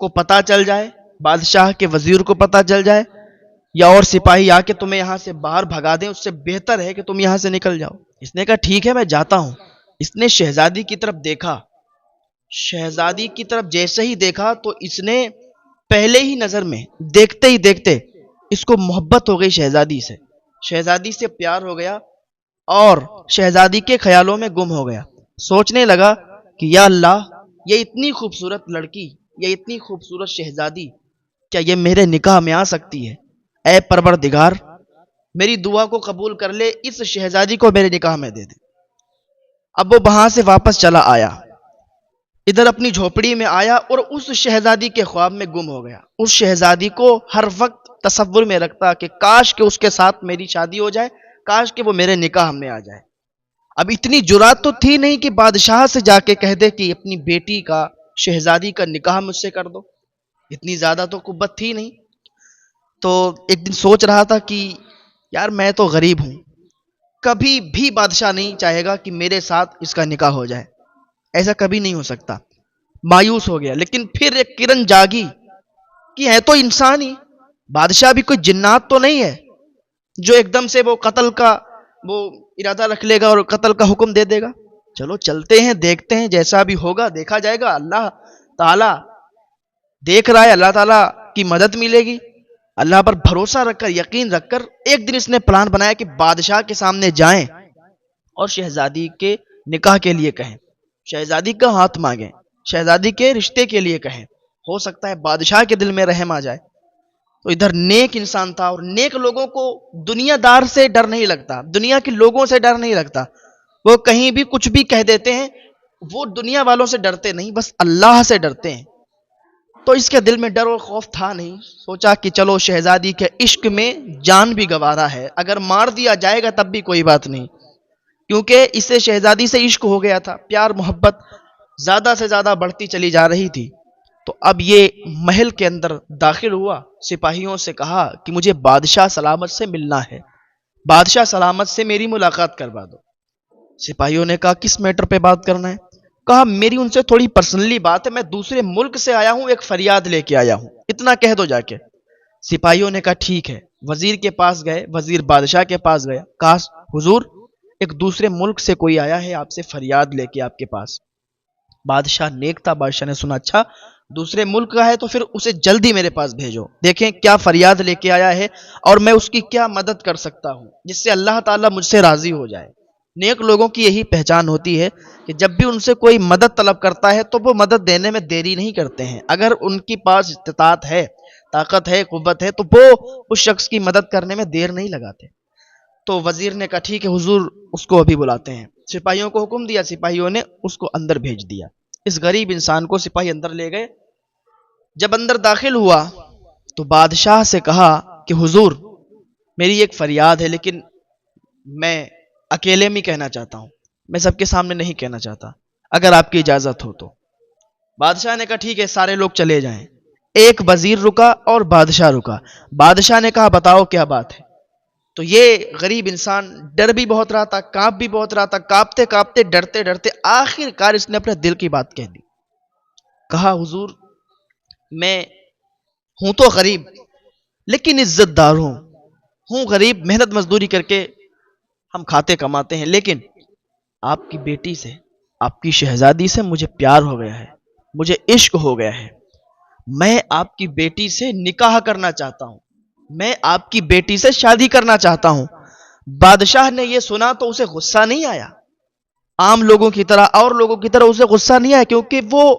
کو پتا چل جائے, بادشاہ کے وزیر کو پتا چل جائے, یا اور سپاہی آ کے تمہیں یہاں سے باہر بھگا دیں, اس سے بہتر ہے کہ تم یہاں سے نکل جاؤ. اس نے کہا ٹھیک ہے میں جاتا ہوں. اس نے شہزادی کی طرف دیکھا. شہزادی کی طرف جیسے ہی دیکھا تو اس نے پہلے ہی نظر میں دیکھتے ہی دیکھتے اس کو محبت ہو گئی شہزادی سے, شہزادی سے پیار ہو گیا اور شہزادی کے خیالوں میں گم ہو گیا. سوچنے لگا کہ یا اللہ, یہ اتنی خوبصورت لڑکی, یہ اتنی خوبصورت شہزادی, کیا یہ میرے نکاح میں آ سکتی ہے؟ اے پروردگار, میری دعا کو قبول کر لے, اس شہزادی کو میرے نکاح میں دے دے. اب وہ وہاں سے واپس چلا آیا, ادھر اپنی جھوپڑی میں آیا اور اس شہزادی کے خواب میں گم ہو گیا. اس شہزادی کو ہر وقت تصور میں رکھتا کہ کاش کہ اس کے ساتھ میری شادی ہو جائے, کاش کہ وہ میرے نکاح میں آ جائے. اب اتنی جرات تو تھی نہیں کہ بادشاہ سے جا کے کہہ دے کہ اپنی بیٹی کا, شہزادی کا نکاح مجھ سے کر دو. اتنی زیادہ تو قوت تھی نہیں. تو ایک دن سوچ رہا تھا کہ یار میں تو غریب ہوں, کبھی بھی بادشاہ نہیں چاہے گا کہ میرے ساتھ اس کا نکاح ہو جائے, ایسا کبھی نہیں ہو سکتا. مایوس ہو گیا. لیکن پھر ایک کرن جاگی کہ ہے تو انسان ہی, بادشاہ بھی کوئی جنات تو نہیں ہے جو ایک دم سے وہ قتل کا وہ ارادہ رکھ لے گا اور قتل کا حکم دے دے گا. چلو چلتے ہیں, دیکھتے ہیں, جیسا بھی ہوگا دیکھا جائے گا. اللہ تعالیٰ دیکھ رہا ہے, اللہ تعالیٰ کی مدد ملے گی. اللہ پر بھروسہ رکھ کر, یقین رکھ کر ایک دن اس نے پلان بنایا کہ بادشاہ کے سامنے جائیں اور شہزادی کے نکاح کے لیے کہیں, شہزادی کا ہاتھ مانگیں, شہزادی کے رشتے کے لیے کہیں. ہو سکتا ہے بادشاہ کے دل میں رحم آ جائے. تو ادھر نیک انسان تھا, اور نیک لوگوں کو دنیا دار سے ڈر نہیں لگتا, دنیا کے لوگوں سے ڈر نہیں لگتا. وہ کہیں بھی کچھ بھی کہہ دیتے ہیں, وہ دنیا والوں سے ڈرتے نہیں, بس اللہ سے ڈرتے ہیں. تو اس کے دل میں ڈر اور خوف تھا نہیں. سوچا کہ چلو شہزادی کے عشق میں جان بھی گوارا ہے, اگر مار دیا جائے گا تب بھی کوئی بات نہیں, کیونکہ اس سے شہزادی سے عشق ہو گیا تھا. پیار محبت زیادہ سے زیادہ بڑھتی چلی جا رہی تھی. تو اب یہ محل کے اندر داخل ہوا, سپاہیوں سے کہا کہ مجھے بادشاہ سلامت سے ملنا ہے, بادشاہ سلامت سے میری ملاقات کروا دو. سپاہیوں نے کہا کس میٹر پہ بات کرنا ہے؟ کہا میری ان سے تھوڑی پرسنلی بات ہے, میں دوسرے ملک سے آیا ہوں, ایک فریاد لے کے آیا ہوں, اتنا کہہ دو جا کے. سپاہیوں نے کہا ٹھیک ہے. وزیر کے پاس گئے, وزیر بادشاہ کے پاس گیا, کہا حضور ایک دوسرے ملک سے کوئی آیا ہے آپ سے فریاد لے کے آپ کے پاس. بادشاہ نیک تھا, بادشاہ نے سنا اچھا دوسرے ملک کا ہے تو پھر اسے جلدی میرے پاس بھیجو, دیکھیں کیا فریاد لے کے آیا ہے اور میں اس کی کیا مدد کر سکتا ہوں جس سے اللہ تعالیٰ مجھ سے راضی ہو جائے. نیک لوگوں کی یہی پہچان ہوتی ہے کہ جب بھی ان سے کوئی مدد طلب کرتا ہے تو وہ مدد دینے میں دیری نہیں کرتے ہیں. اگر ان کی پاس استطاعت ہے, طاقت ہے, قوت ہے, تو وہ اس شخص کی مدد کرنے میں دیر نہیں لگاتے. تو وزیر نے کہا ٹھیک ہے حضور, اس کو ابھی بلاتے ہیں. سپاہیوں کو حکم دیا, سپاہیوں نے اس کو اندر بھیج دیا. اس غریب انسان کو سپاہی اندر لے گئے. جب اندر داخل ہوا تو بادشاہ سے کہا کہ حضور میری ایک فریاد ہے, لیکن میں اکیلے میں کہنا چاہتا ہوں, میں سب کے سامنے نہیں کہنا چاہتا, اگر آپ کی اجازت ہو تو. بادشاہ نے کہا ٹھیک ہے سارے لوگ چلے جائیں. ایک وزیر رکا اور بادشاہ رکا. بادشاہ نے کہا بتاؤ کیا بات ہے. تو یہ غریب انسان ڈر بھی بہت رہا تھا, کانپ بھی بہت رہا تھا, کانپتے کانپتے ڈرتے ڈرتے آخر کار اس نے اپنے دل کی بات کہہ دی. کہا حضور میں ہوں تو غریب لیکن عزت دار ہوں غریب, محنت مزدوری کر کے ہم کھاتے کماتے ہیں, لیکن آپ کی بیٹی سے, آپ کی شہزادی سے مجھے پیار ہو گیا ہے, مجھے عشق ہو گیا ہے. میں آپ کی بیٹی سے نکاح کرنا چاہتا ہوں, میں آپ کی بیٹی سے شادی کرنا چاہتا ہوں. بادشاہ نے یہ سنا تو اسے غصہ نہیں آیا, عام لوگوں کی طرح اور لوگوں کی طرح اسے غصہ نہیں آیا, کیونکہ وہ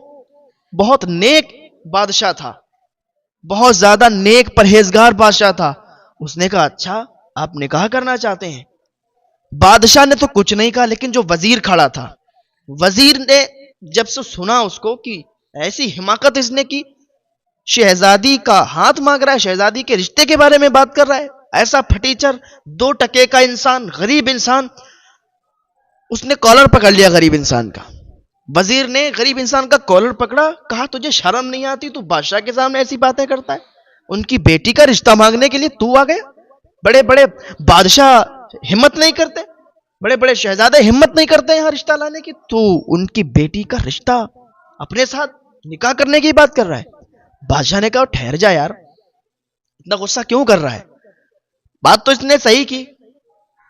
بہت نیک بادشاہ تھا, بہت زیادہ نیک پرہیزگار بادشاہ تھا. اس نے کہا اچھا آپ نکاح کرنا چاہتے ہیں. بادشاہ نے تو کچھ نہیں کہا, لیکن جو وزیر کھڑا تھا, وزیر نے جب سے سنا اس کو کہ ایسی حماقت اس نے کی, شہزادی کا ہاتھ مانگ رہا ہے, شہزادی کے رشتے کے بارے میں بات کر رہا ہے, ایسا پھٹیچر 2 ٹکے کا انسان, غریب انسان, اس نے کالر پکڑ لیا غریب انسان کا. وزیر نے غریب انسان کا کالر پکڑا, کہا تجھے شرم نہیں آتی, تو بادشاہ کے سامنے ایسی باتیں کرتا ہے, ان کی بیٹی کا رشتہ مانگنے کے لیے تو آ گیا. بڑے بڑے بادشاہ ہمت نہیں کرتے, بڑے بڑے شہزادے ہمت نہیں کرتے یہاں رشتہ لانے کی, تو ان کی بیٹی کا رشتہ اپنے ساتھ نکاح کرنے کی بات کر رہا ہے. بادشاہ نے کہا ٹھہر جا یار، اتنا غصہ کیوں کر رہا ہے؟ بات تو اس نے صحیح کی،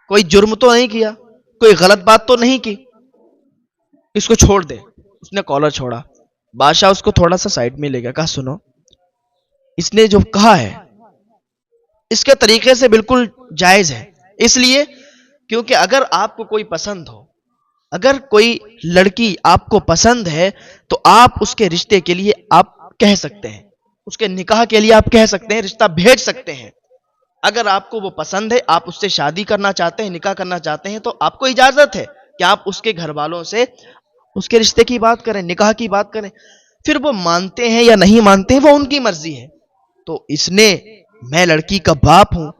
کوئی جرم تو نہیں کیا، کوئی غلط بات تو نہیں کی، اس کو چھوڑ دے۔ اس نے کالر چھوڑا، بادشاہ اس کو تھوڑا سا سائڈ میں لے گیا، کہا سنو، اس نے جو کہا ہے اس کے طریقے سے بالکل جائز ہے، اس لیے کیونکہ اگر آپ کو کوئی پسند ہو، اگر کوئی لڑکی آپ کو پسند ہے تو آپ اس کے رشتے کے لیے آپ کہہ سکتے ہیں، اس کے نکاح کے لیے آپ کہہ سکتے ہیں، رشتہ بھیج سکتے ہیں۔ اگر آپ کو وہ پسند ہے، آپ اس سے شادی کرنا چاہتے ہیں، نکاح کرنا چاہتے ہیں، تو آپ کو اجازت ہے کہ آپ اس کے گھر والوں سے اس کے رشتے کی بات کریں، نکاح کی بات کریں۔ پھر وہ مانتے ہیں یا نہیں مانتے ہیں وہ ان کی مرضی ہے۔ تو اس نے، میں لڑکی کا باپ ہوں،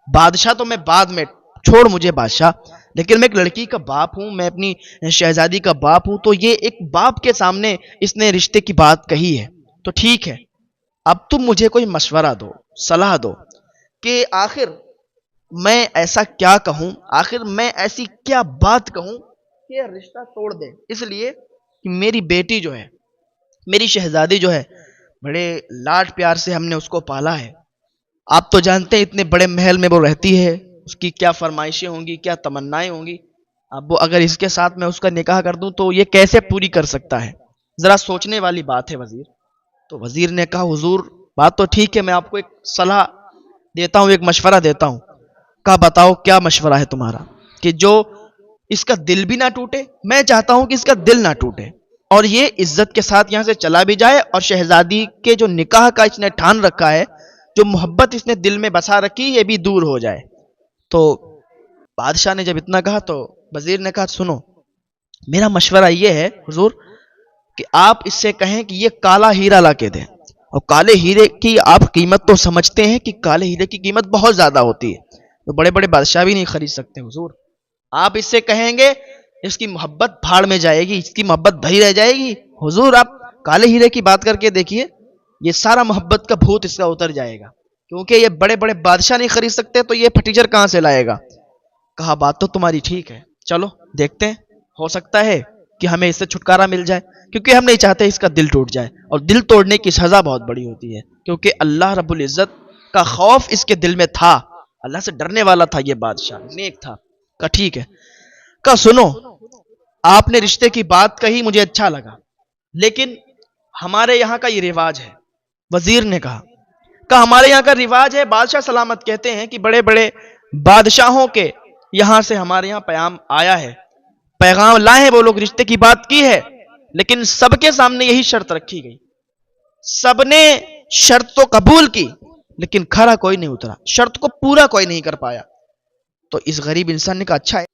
بادشاہ تو میں بعد میں، چھوڑ مجھے بادشاہ، لیکن میں ایک لڑکی کا باپ ہوں، میں اپنی شہزادی کا باپ ہوں، تو یہ ایک باپ کے سامنے اس نے رشتے کی بات کہی ہے، تو ٹھیک ہے، اب تم مجھے کوئی مشورہ دو، صلاح دو کہ آخر میں ایسا کیا کہوں، آخر میں ایسی کیا بات کہوں کہ رشتہ توڑ دے، اس لیے کہ میری بیٹی جو ہے، میری شہزادی جو ہے، بڑے لاڈ پیار سے ہم نے اس کو پالا ہے۔ آپ تو جانتے ہیں اتنے بڑے محل میں وہ رہتی ہے، اس کی کیا فرمائشیں ہوں گی، کیا تمنائیں ہوں گی، اب وہ اگر اس کے ساتھ میں اس کا نکاح کر دوں تو یہ کیسے پوری کر سکتا ہے؟ ذرا سوچنے والی بات ہے وزیر۔ تو وزیر نے کہا حضور بات تو ٹھیک ہے، میں آپ کو ایک صلاح دیتا ہوں، ایک مشورہ دیتا ہوں۔ کہا بتاؤ کیا مشورہ ہے تمہارا؟ کہ جو اس کا دل بھی نہ ٹوٹے، میں چاہتا ہوں کہ اس کا دل نہ ٹوٹے، اور یہ عزت کے ساتھ یہاں سے چلا بھی جائے، اور شہزادی کے جو نکاح کا اس نے ٹھان رکھا ہے، جو محبت اس نے دل میں بسا رکھی، یہ بھی دور ہو جائے۔ تو بادشاہ نے جب اتنا کہا تو وزیر نے کہا سنو، میرا مشورہ یہ ہے حضور کہ آپ اس سے کہیں کہ یہ کالا ہیرا لا کے دیں، اور کالے ہیرے کی آپ قیمت تو سمجھتے ہیں کہ کالے ہیرے کی قیمت بہت زیادہ ہوتی ہے، تو بڑے بڑے بادشاہ بھی نہیں خرید سکتے حضور۔ آپ اس سے کہیں گے اس کی محبت بھاڑ میں جائے گی، اس کی محبت بھری رہ جائے گی، حضور آپ کالے ہیرے کی بات کر کے دیکھیے، یہ سارا محبت کا بھوت اس کا اتر جائے گا، کیونکہ یہ بڑے بڑے بادشاہ نہیں خرید سکتے تو یہ پھٹیچر کہاں سے لائے گا؟ کہا بات تو تمہاری ٹھیک ہے، چلو دیکھتے ہیں، ہو سکتا ہے کہ ہمیں اس سے چھٹکارا مل جائے، کیونکہ ہم نہیں چاہتے اس کا دل ٹوٹ جائے، اور دل توڑنے کی سزا بہت بڑی ہوتی ہے، کیونکہ اللہ رب العزت کا خوف اس کے دل میں تھا، اللہ سے ڈرنے والا تھا، یہ بادشاہ نیک تھا۔ کہا ٹھیک ہے، کہا سنو، آپ نے رشتے کی بات کہی مجھے اچھا لگا، لیکن ہمارے یہاں کا یہ رواج ہے۔ وزیر نے کہا ہمارے یہاں کا رواج ہے، بادشاہ سلامت کہتے ہیں کہ بڑے بڑے بادشاہوں کے یہاں سے ہمارے یہاں پیغام آیا ہے، پیغام لائے ہیں وہ لوگ، رشتے کی بات کی ہے، لیکن سب کے سامنے یہی شرط رکھی گئی، سب نے شرط تو قبول کی لیکن کھرا کوئی نہیں اترا، شرط کو پورا کوئی نہیں کر پایا۔ تو اس غریب انسان نے کہا اچھا ہے،